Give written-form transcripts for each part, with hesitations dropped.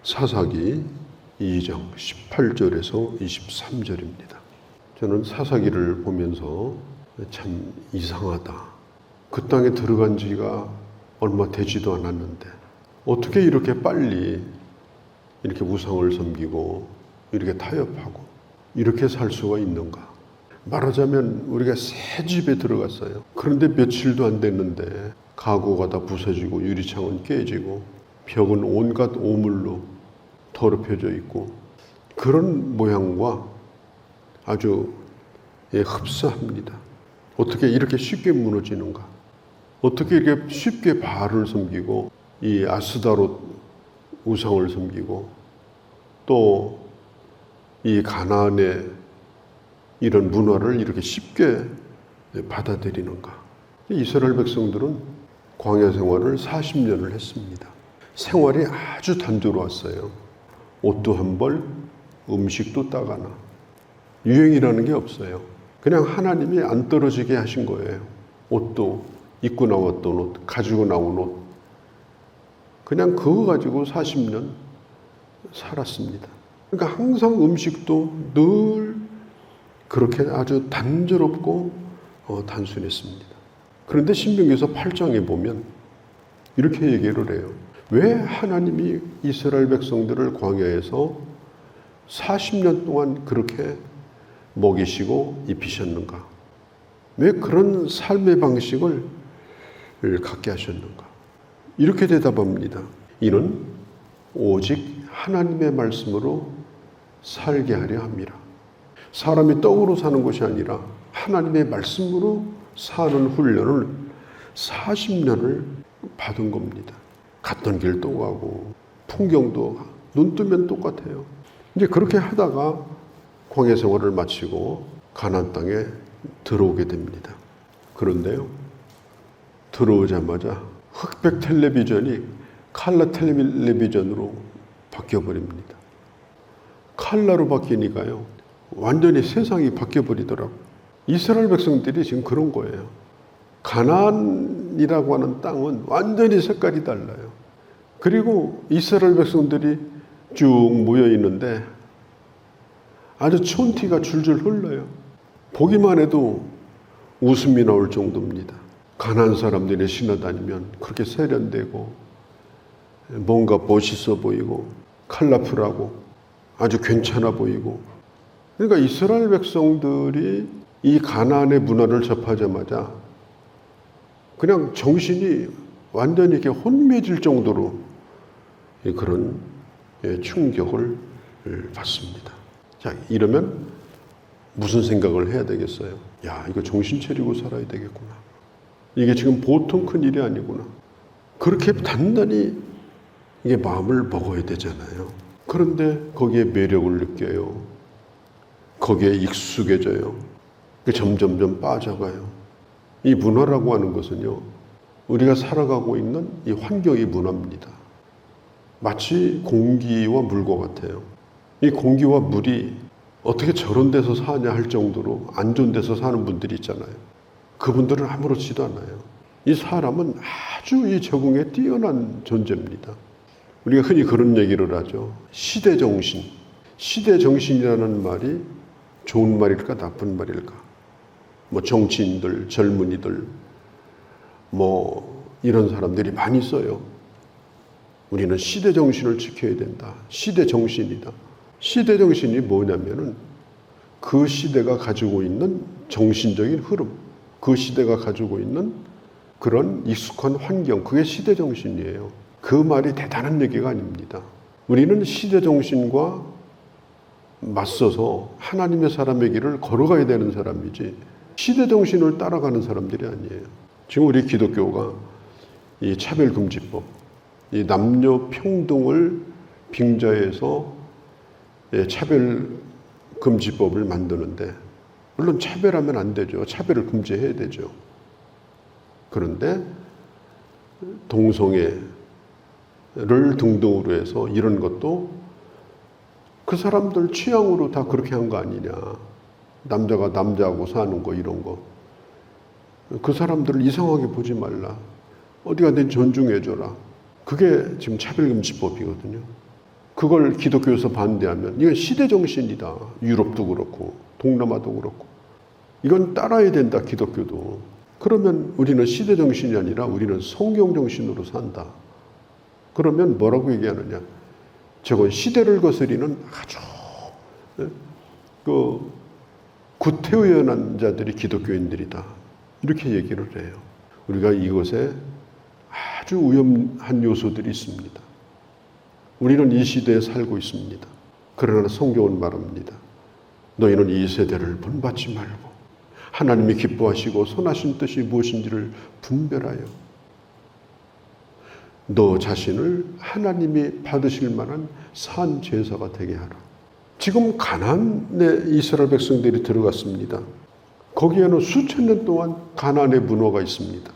사사기 2장 18절에서 23절입니다. 저는 사사기를 보면서 참 이상하다. 그 땅에 들어간 지가 얼마 되지도 않았는데 어떻게 이렇게 빨리 이렇게 우상을 섬기고 이렇게 타협하고 이렇게 살 수가 있는가. 말하자면 우리가 새 집에 들어갔어요. 그런데 며칠도 안 됐는데 가구가 다 부서지고 유리창은 깨지고 벽은 온갖 오물로 더럽혀져 있고 그런 모양과 아주 흡사합니다. 어떻게 이렇게 쉽게 무너지는가? 어떻게 이렇게 쉽게 바알을 섬기고 이 아스다롯 우상을 섬기고 또 이 가나안의 이런 문화를 이렇게 쉽게 받아들이는가? 이스라엘 백성들은 광야 생활을 40년을 했습니다. 생활이 아주 단조로웠어요. 옷도 한 벌, 음식도 딱 하나. 유행이라는 게 없어요. 그냥 하나님이 안 떨어지게 하신 거예요. 옷도 입고 나왔던 옷, 가지고 나온 옷. 그냥 그거 가지고 40년 살았습니다. 그러니까 항상 음식도 늘 그렇게 아주 단조롭고 단순했습니다. 그런데 신명기서 8장에 보면 이렇게 얘기를 해요. 왜 하나님이 이스라엘 백성들을 광야에서 40년 동안 그렇게 먹이시고 입히셨는가? 왜 그런 삶의 방식을 갖게 하셨는가? 이렇게 대답합니다. 이는 오직 하나님의 말씀으로 살게 하려 함이라. 사람이 떡으로 사는 것이 아니라 하나님의 말씀으로 사는 훈련을 40년을 받은 겁니다. 갔던 길도 가고 풍경도 눈 뜨면 똑같아요. 이제 그렇게 하다가 광야 생활을 마치고 가나안 땅에 들어오게 됩니다. 그런데요, 들어오자마자 흑백 텔레비전이 칼라 텔레비전으로 바뀌어버립니다. 칼라로 바뀌니까요, 완전히 세상이 바뀌어버리더라고요. 이스라엘 백성들이 지금 그런 거예요. 가나안이라고 하는 땅은 완전히 색깔이 달라요. 그리고 이스라엘 백성들이 쭉 모여 있는데 아주 촌티가 줄줄 흘러요. 보기만 해도 웃음이 나올 정도입니다. 가나안 사람들이 지나다니면 그렇게 세련되고 뭔가 멋있어 보이고 컬러풀하고 아주 괜찮아 보이고. 그러니까 이스라엘 백성들이 이 가나안의 문화를 접하자마자 그냥 정신이 완전히 이렇게 혼미해질 정도로 그런 충격을 받습니다. 자, 이러면 무슨 생각을 해야 되겠어요? 야, 이거 정신 차리고 살아야 되겠구나. 이게 지금 보통 큰 일이 아니구나. 그렇게 단단히 이게 마음을 먹어야 되잖아요. 그런데 거기에 매력을 느껴요. 거기에 익숙해져요. 점점점 빠져가요. 이 문화라고 하는 것은요, 우리가 살아가고 있는 이 환경이 문화입니다. 마치 공기와 물과 같아요. 이 공기와 물이 어떻게 저런 데서 사냐 할 정도로 안 좋은 데서 사는 분들이 있잖아요. 그분들은 아무렇지도 않아요. 이 사람은 아주 이 적응에 뛰어난 존재입니다. 우리가 흔히 그런 얘기를 하죠. 시대정신. 시대정신이라는 말이 좋은 말일까 나쁜 말일까? 뭐 정치인들, 젊은이들, 뭐 이런 사람들이 많이 써요. 우리는 시대정신을 지켜야 된다. 시대정신이다. 시대정신이 뭐냐면은 그 시대가 가지고 있는 정신적인 흐름, 그 시대가 가지고 있는 그런 익숙한 환경, 그게 시대정신이에요. 그 말이 대단한 얘기가 아닙니다. 우리는 시대정신과 맞서서 하나님의 사람의 길을 걸어가야 되는 사람이지 시대정신을 따라가는 사람들이 아니에요. 지금 우리 기독교가 이 차별금지법, 이 남녀평등을 빙자해서 차별금지법을 만드는데, 물론 차별하면 안 되죠. 차별을 금지해야 되죠. 그런데 동성애를 등등으로 해서 이런 것도 그 사람들 취향으로 다 그렇게 한 거 아니냐. 남자가 남자하고 사는 거 이런 거. 그 사람들을 이상하게 보지 말라. 어디 가든 존중해줘라. 그게 지금 차별금지법이거든요. 그걸 기독교에서 반대하면 이건 시대정신이다. 유럽도 그렇고 동남아도 그렇고. 이건 따라야 된다, 기독교도. 그러면 우리는 시대정신이 아니라 우리는 성경정신으로 산다. 그러면 뭐라고 얘기하느냐. 저건 시대를 거스리는 아주 구태의연한 자들이 기독교인들이다. 이렇게 얘기를 해요. 우리가 이것에 아주 위험한 요소들이 있습니다. 우리는 이 시대에 살고 있습니다. 그러나 성경은 말합니다. 너희는 이 세대를 본받지 말고 하나님이 기뻐하시고 선하신 뜻이 무엇인지를 분별하여 너 자신을 하나님이 받으실 만한 산 제사가 되게 하라. 지금 가나안에 이스라엘 백성들이 들어갔습니다. 거기에는 수천 년 동안 가나안의 문화가 있습니다.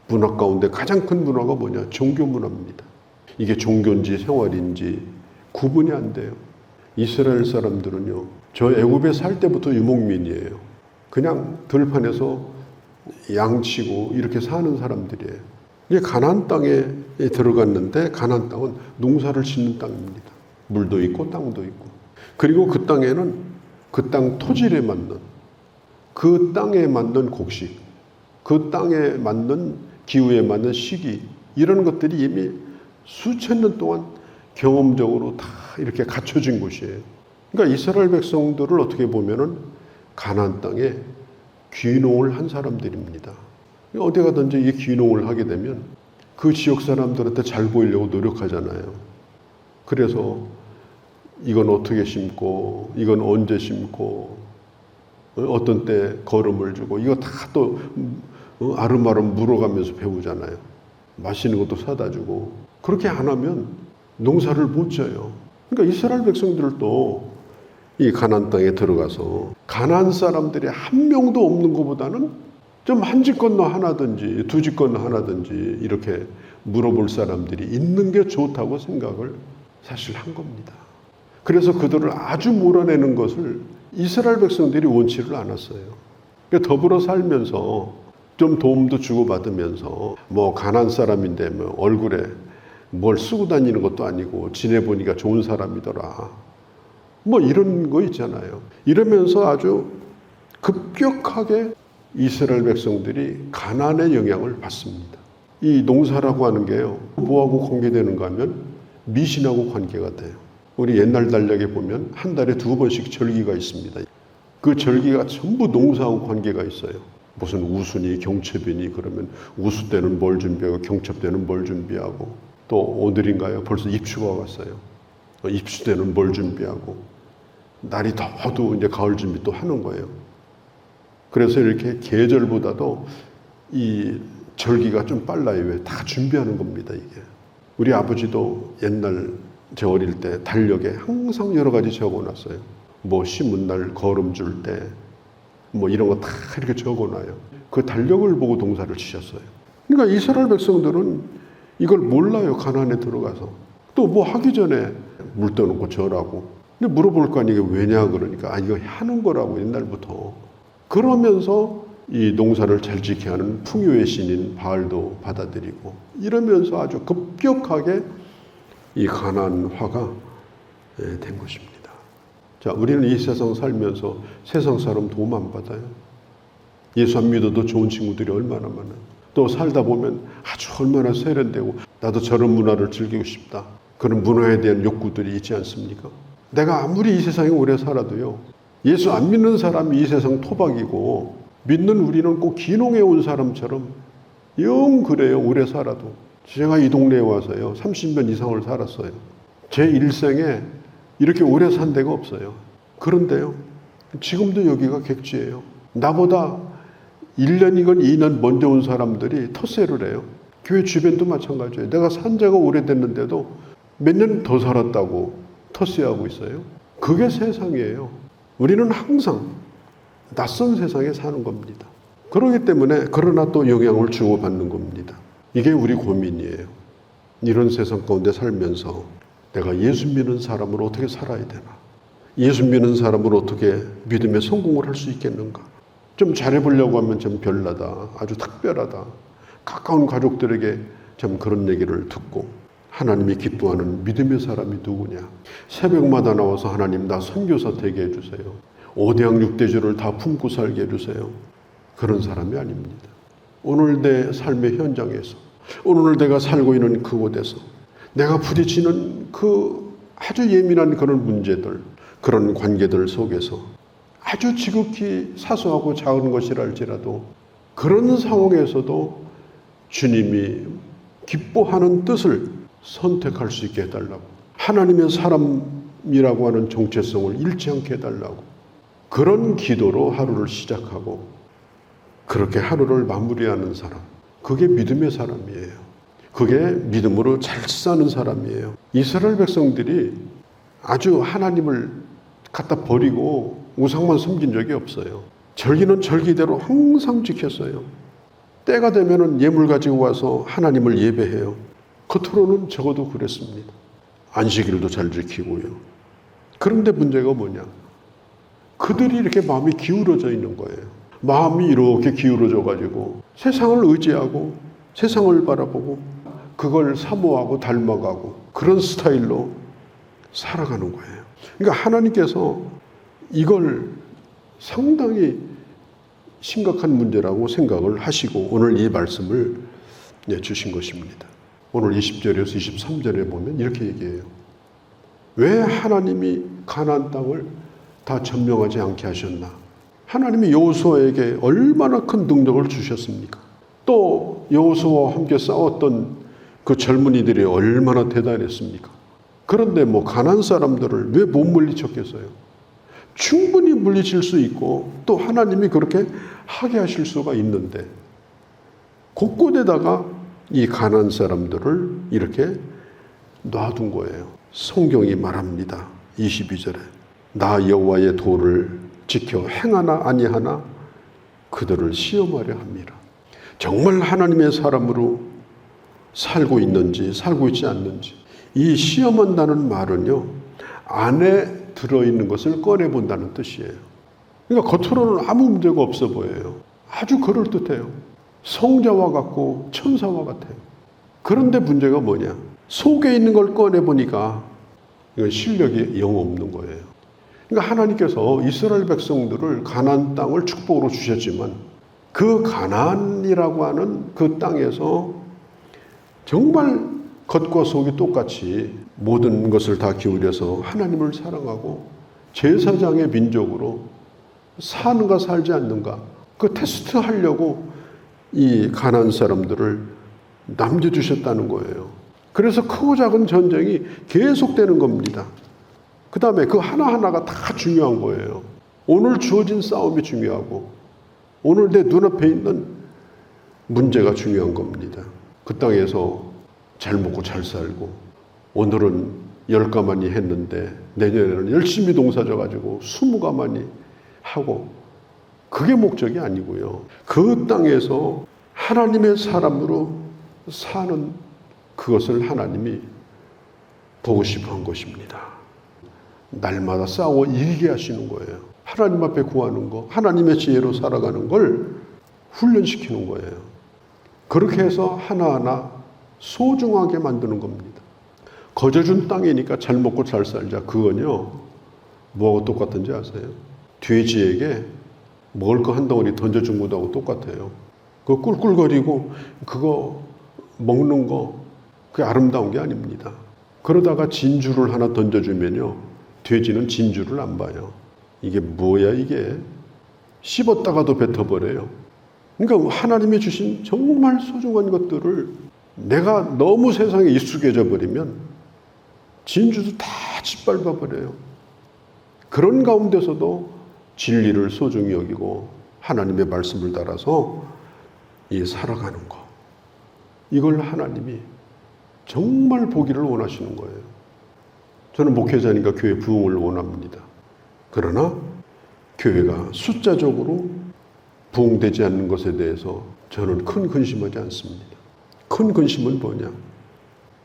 문화 가운데 가장 큰 문화가 뭐냐? 종교 문화입니다. 이게 종교인지 생활인지 구분이 안 돼요. 이스라엘 사람들은요, 저 애굽에 살 때부터 유목민이에요. 그냥 들판에서 양치고 이렇게 사는 사람들이에요. 이게 가나안 땅에 들어갔는데 가나안 땅은 농사를 짓는 땅입니다. 물도 있고 땅도 있고. 그리고 그 땅에는 그 땅 토질에 맞는, 그 땅에 맞는 곡식, 그 땅에 맞는 기후에 맞는 시기, 이런 것들이 이미 수천 년 동안 경험적으로 다 이렇게 갖춰진 곳이에요. 그러니까 이스라엘 백성들을 어떻게 보면은 가나안 땅에 귀농을 한 사람들입니다. 어디 가든지 이 귀농을 하게 되면 그 지역 사람들한테 잘 보이려고 노력하잖아요. 그래서 이건 어떻게 심고, 이건 언제 심고, 어떤 때 거름을 주고, 이거 다 또 아름아름 물어가면서 배우잖아요. 맛있는 것도 사다 주고. 그렇게 안 하면 농사를 못 져요. 그러니까 이스라엘 백성들도 이 가나안 땅에 들어가서 가나안 사람들이 한 명도 없는 것보다는 좀 한 집 건너 하나든지 두 집 건너 하나든지 이렇게 물어볼 사람들이 있는 게 좋다고 생각을 사실 한 겁니다. 그래서 그들을 아주 몰아내는 것을 이스라엘 백성들이 원치를 않았어요. 그러니까 더불어 살면서 좀 도움도 주고받으면서 뭐 가나안 사람인데 뭐 얼굴에 뭘 쓰고 다니는 것도 아니고 지내보니까 좋은 사람이더라. 뭐 이런 거 있잖아요. 이러면서 아주 급격하게 이스라엘 백성들이 가나안의 영향을 받습니다. 이 농사라고 하는 게요, 뭐하고 관계되는가 하면 미신하고 관계가 돼요. 우리 옛날 달력에 보면 한 달에 2번씩 절기가 있습니다. 그 절기가 전부 농사하고 관계가 있어요. 무슨 우수니 경첩이니 그러면 우수 때는 뭘 준비하고 경첩 때는 뭘 준비하고, 또 오늘인가요? 벌써 입추가 왔어요. 입추 때는 뭘 준비하고, 날이 더워도 이제 가을 준비 또 하는 거예요. 그래서 이렇게 계절보다도 이 절기가 좀 빨라요. 왜? 다 준비하는 겁니다, 이게. 우리 아버지도 옛날 제 어릴 때 달력에 항상 여러 가지 적어놨어요. 뭐 심은 날 거름 줄 때 뭐 이런 거 다 이렇게 적어놔요. 그 달력을 보고 농사를 지셨어요. 그러니까 이스라엘 백성들은 이걸 몰라요. 가나안에 들어가서. 또 뭐 하기 전에 물 떠놓고 절하고. 근데 물어볼 거 아니에요. 왜냐 그러니까 이거 하는 거라고 옛날부터. 그러면서 이 농사를 잘 지게 하는 풍요의 신인 바알도 받아들이고 이러면서 아주 급격하게 이 가나안화가 된 것입니다. 자, 우리는 이 세상 살면서 세상 사람 도움 안 받아요. 예수 안 믿어도 좋은 친구들이 얼마나 많아요. 또 살다 보면 아주 얼마나 세련되고 나도 저런 문화를 즐기고 싶다. 그런 문화에 대한 욕구들이 있지 않습니까? 내가 아무리 이 세상에 오래 살아도요, 예수 안 믿는 사람이 이 세상 토박이고 믿는 우리는 꼭 기농해 온 사람처럼 영 그래요. 오래 살아도. 제가 이 동네에 와서요 30년 이상을 살았어요. 제 일생에 이렇게 오래 산 데가 없어요. 그런데요, 지금도 여기가 객지예요. 나보다 1년이건 2년 먼저 온 사람들이 텃세를 해요. 교회 주변도 마찬가지예요. 내가 산 지가 오래됐는데도 몇 년 더 살았다고 텃세하고 있어요. 그게 세상이에요. 우리는 항상 낯선 세상에 사는 겁니다. 그렇기 때문에 그러나 또 영향을 주고받는 겁니다. 이게 우리 고민이에요. 이런 세상 가운데 살면서 내가 예수 믿는 사람으로 어떻게 살아야 되나? 예수 믿는 사람으로 어떻게 믿음에 성공을 할 수 있겠는가? 좀 잘해보려고 하면 좀 별나다, 아주 특별하다. 가까운 가족들에게 좀 그런 얘기를 듣고, 하나님이 기뻐하는 믿음의 사람이 누구냐? 새벽마다 나와서 하나님 나 선교사 되게 해주세요. 5대양 6대주를 다 품고 살게 해주세요. 그런 사람이 아닙니다. 오늘 내 삶의 현장에서, 오늘 내가 살고 있는 그곳에서 내가 부딪히는 그 아주 예민한 그런 문제들, 그런 관계들 속에서 아주 지극히 사소하고 작은 것이랄지라도 그런 상황에서도 주님이 기뻐하는 뜻을 선택할 수 있게 해달라고, 하나님의 사람이라고 하는 정체성을 잃지 않게 해달라고, 그런 기도로 하루를 시작하고 그렇게 하루를 마무리하는 사람, 그게 믿음의 사람이에요. 그게 믿음으로 잘 사는 사람이에요. 이스라엘 백성들이 아주 하나님을 갖다 버리고 우상만 섬긴 적이 없어요. 절기는 절기대로 항상 지켰어요. 때가 되면은 예물 가지고 와서 하나님을 예배해요. 겉으로는 적어도 그랬습니다. 안식일도 잘 지키고요. 그런데 문제가 뭐냐? 그들이 이렇게 마음이 기울어져 있는 거예요. 마음이 이렇게 기울어져 가지고 세상을 의지하고 세상을 바라보고 그걸 사모하고 닮아가고 그런 스타일로 살아가는 거예요. 그러니까 하나님께서 이걸 상당히 심각한 문제라고 생각을 하시고 오늘 이 말씀을 주신 것입니다. 오늘 20절에서 23절에 보면 이렇게 얘기해요. 왜 하나님이 가나안 땅을 다 점령하지 않게 하셨나? 하나님이 여호수아에게 얼마나 큰 능력을 주셨습니까? 또 여호수아와 함께 싸웠던 그 젊은이들이 얼마나 대단했습니까? 그런데 가나안 사람들을 왜 못 물리쳤겠어요? 충분히 물리칠 수 있고 또 하나님이 그렇게 하게 하실 수가 있는데 곳곳에다가 이 가나안 사람들을 이렇게 놔둔 거예요. 성경이 말합니다. 22절에 나 여호와의 도를 지켜 행하나 아니하나 그들을 시험하려 합니다. 정말 하나님의 사람으로 살고 있는지 살고 있지 않는지, 이 시험한다는 말은요, 안에 들어있는 것을 꺼내본다는 뜻이에요. 그러니까 겉으로는 아무 문제가 없어 보여요. 아주 그럴듯해요. 성자와 같고 천사와 같아요. 그런데 문제가 뭐냐? 속에 있는 걸 꺼내보니까 이건 실력이 영 없는 거예요. 그러니까 하나님께서 이스라엘 백성들을 가나안 땅을 축복으로 주셨지만 그 가나안이라고 하는 그 땅에서 정말 겉과 속이 똑같이 모든 것을 다 기울여서 하나님을 사랑하고 제사장의 민족으로 사는가 살지 않는가 그 테스트 하려고 이 가나안 사람들을 남겨주셨다는 거예요. 그래서 크고 작은 전쟁이 계속되는 겁니다. 그 다음에 그 하나하나가 다 중요한 거예요. 오늘 주어진 싸움이 중요하고 오늘 내 눈앞에 있는 문제가 중요한 겁니다. 그 땅에서 잘 먹고 잘 살고 오늘은 10가마니 했는데 내년에는 열심히 농사져가지고 20가마니 하고 그게 목적이 아니고요. 그 땅에서 하나님의 사람으로 사는 그것을 하나님이 보고 싶어 한 것입니다. 날마다 싸워 이기게 하시는 거예요. 하나님 앞에 구하는 거, 하나님의 지혜로 살아가는 걸 훈련시키는 거예요. 그렇게 해서 하나하나 소중하게 만드는 겁니다. 거저준 땅이니까 잘 먹고 잘 살자. 그건요, 뭐하고 똑같은지 아세요? 돼지에게 먹을 거 한 덩어리 던져준 것하고 똑같아요. 그거 꿀꿀거리고 그거 먹는 거 그게 아름다운 게 아닙니다. 그러다가 진주를 하나 던져주면요, 돼지는 진주를 안 봐요. 이게 뭐야 이게? 씹었다가도 뱉어버려요. 그러니까 하나님이 주신 정말 소중한 것들을 내가 너무 세상에 익숙해져 버리면 진주도 다 짓밟아버려요. 그런 가운데서도 진리를 소중히 여기고 하나님의 말씀을 따라서 살아가는 거, 이걸 하나님이 정말 보기를 원하시는 거예요. 저는 목회자니까 교회 부흥을 원합니다. 그러나 교회가 숫자적으로 부흥되지 않는 것에 대해서 저는 큰 근심하지 않습니다. 큰 근심은 뭐냐?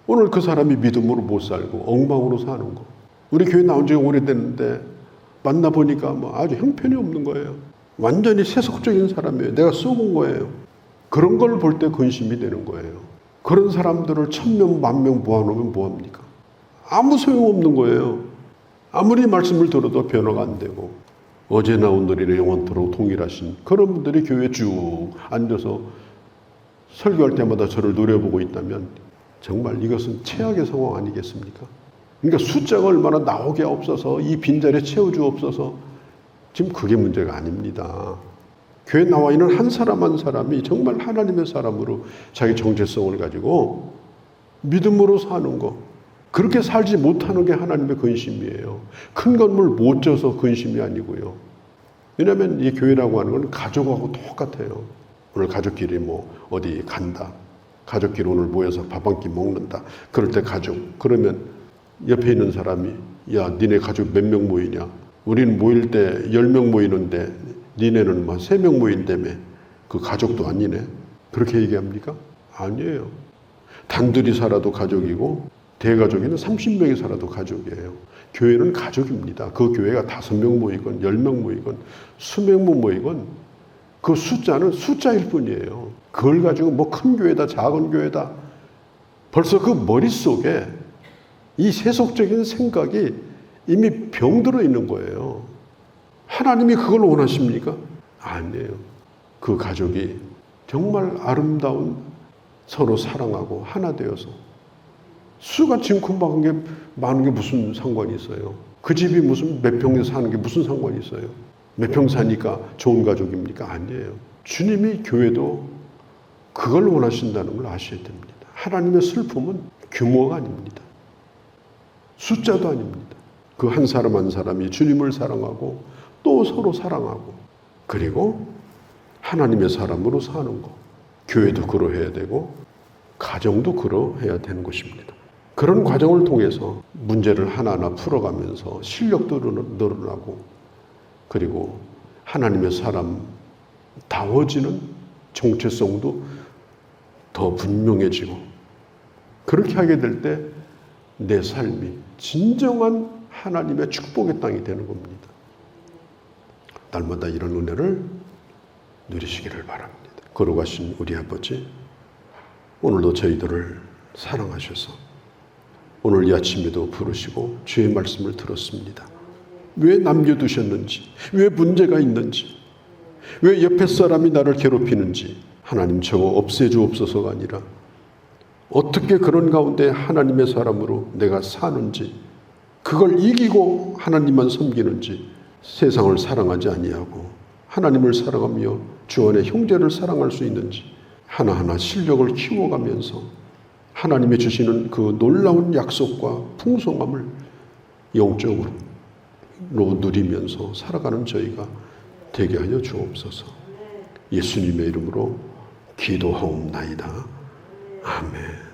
오늘 그 사람이 믿음으로 못 살고 엉망으로 사는 거. 우리 교회 나온 지 오래됐는데 만나보니까 아주 형편이 없는 거예요. 완전히 세속적인 사람이에요. 내가 쏘은 거예요. 그런 걸 볼 때 근심이 되는 거예요. 그런 사람들을 1000명, 10,000명 모아놓으면 뭐합니까? 아무 소용없는 거예요. 아무리 말씀을 들어도 변화가 안 되고, 어제나 오늘이나 영원토록 동일하신 그런 분들이 교회에 쭉 앉아서 설교할 때마다 저를 노려보고 있다면 정말 이것은 최악의 상황 아니겠습니까? 그러니까 숫자가 얼마나 나오게 없어서 이 빈자리에 채워주옵소서, 지금 그게 문제가 아닙니다. 교회에 나와 있는 한 사람 한 사람이 정말 하나님의 사람으로 자기 정체성을 가지고 믿음으로 사는 거, 그렇게 살지 못하는 게 하나님의 근심이에요. 큰 건물 못 져서 근심이 아니고요. 왜냐하면 이 교회라고 하는 건 가족하고 똑같아요. 오늘 가족끼리 뭐 어디 간다, 가족끼리 오늘 모여서 밥 한 끼 먹는다, 그럴 때 가족, 그러면 옆에 있는 사람이 야 니네 가족 몇 명 모이냐, 우리는 모일 때 10명 모이는데 니네는 막 3명 모인다며, 그 가족도 아니네, 그렇게 얘기합니까? 아니에요. 단둘이 살아도 가족이고 대가족에는 30명이 살아도 가족이에요. 교회는 가족입니다. 그 교회가 5명 모이건 10명 모이건 수백 명 모이건 그 숫자는 숫자일 뿐이에요. 그걸 가지고 뭐 큰 교회다 작은 교회다, 벌써 그 머릿속에 이 세속적인 생각이 이미 병들어 있는 거예요. 하나님이 그걸 원하십니까? 아니에요. 그 가족이 정말 아름다운 서로 사랑하고 하나 되어서 수가 진큼 많은 게 무슨 상관이 있어요? 그 집이 무슨 몇 평에 사는 게 무슨 상관이 있어요? 몇 평 사니까 좋은 가족입니까? 아니에요. 주님이 교회도 그걸 원하신다는 걸 아셔야 됩니다. 하나님의 슬픔은 규모가 아닙니다. 숫자도 아닙니다. 그 한 사람 한 사람이 주님을 사랑하고 또 서로 사랑하고, 그리고 하나님의 사람으로 사는 것. 교회도 그러해야 되고 가정도 그러해야 되는 것입니다. 그런 과정을 통해서 문제를 하나하나 풀어가면서 실력도 늘어나고, 그리고 하나님의 사람다워지는 정체성도 더 분명해지고, 그렇게 하게 될 때 내 삶이 진정한 하나님의 축복의 땅이 되는 겁니다. 날마다 이런 은혜를 누리시기를 바랍니다. 걸어가신 우리 아버지, 오늘도 저희들을 사랑하셔서 오늘 이 아침에도 부르시고 주의 말씀을 들었습니다. 왜 남겨두셨는지, 왜 문제가 있는지, 왜 옆에 사람이 나를 괴롭히는지, 하나님 저거 없애주옵소서가 아니라 어떻게 그런 가운데 하나님의 사람으로 내가 사는지, 그걸 이기고 하나님만 섬기는지, 세상을 사랑하지 아니하고 하나님을 사랑하며 주 안에 형제를 사랑할 수 있는지, 하나하나 실력을 키워가면서 하나님이 주시는 그 놀라운 약속과 풍성함을 영적으로 누리면서 살아가는 저희가 되게 하여 주옵소서. 예수님의 이름으로 기도하옵나이다. 아멘.